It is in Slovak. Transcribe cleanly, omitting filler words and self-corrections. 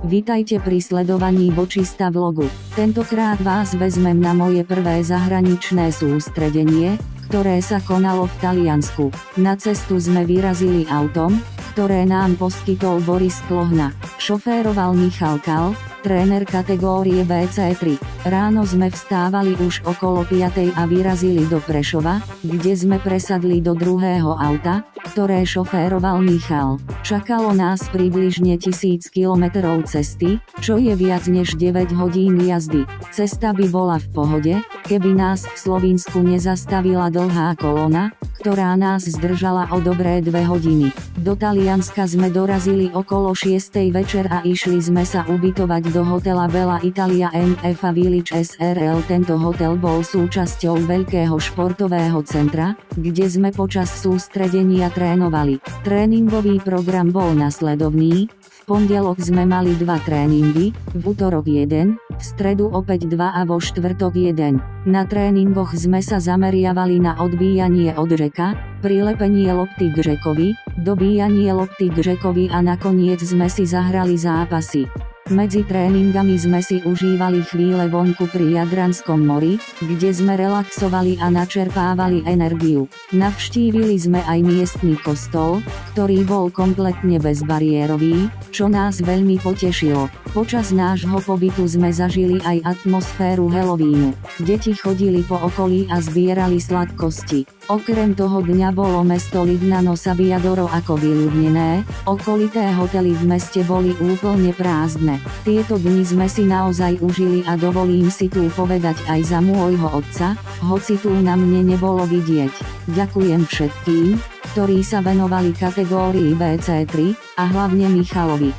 Vitajte pri sledovaní Bočista vlogu. Tentokrát vás vezmem na moje prvé zahraničné sústredenie, ktoré sa konalo v Taliansku. Na cestu sme vyrazili autom, ktoré nám poskytol Boris Klohna. Šoféroval Michal Kal, tréner kategórie BC3. Ráno sme vstávali už okolo 5 a vyrazili do Prešova, kde sme presadli do druhého auta, ktoré šoféroval Michal. Čakalo nás približne 1000 kilometrov cesty, čo je viac než 9 hodín jazdy. Cesta by bola v pohode, keby nás v Slovinsku nezastavila dlhá kolóna, ktorá nás zdržala o dobré 2 hodiny. Do Talianska sme dorazili okolo 6 večer a išli sme sa ubytovať do hotela Bella Italia NF Village SRL. Tento hotel bol súčasťou veľkého športového centra, kde sme počas sústredenia trénovali. Tréningový program bol nasledovný. V pondelok sme mali 2 tréningy, v utorok 1, v stredu opäť 2 a vo štvrtok 1. Na tréningoch sme sa zameriavali na odbíjanie od žeka, prilepenie lopty k žekovi, dobíjanie lopty k žekovi a nakoniec sme si zahrali zápasy. Medzi tréningami sme si užívali chvíle vonku pri Jadranskom mori, kde sme relaxovali a načerpávali energiu. Navštívili sme aj miestny kostol, ktorý bol kompletne bezbariérový, čo nás veľmi potešilo. Počas nášho pobytu sme zažili aj atmosféru Halloweenu. Deti chodili po okolí a zbierali sladkosti. Okrem toho dňa bolo mesto Lignano Sabbiadoro ako vyľudnené, okolité hotely v meste boli úplne prázdne. Tieto dni sme si naozaj užili a dovolím si tu povedať aj za môjho otca, hoci tu na mne nebolo vidieť. Ďakujem všetkým, ktorí sa venovali kategórii BC3, a hlavne Michalovi.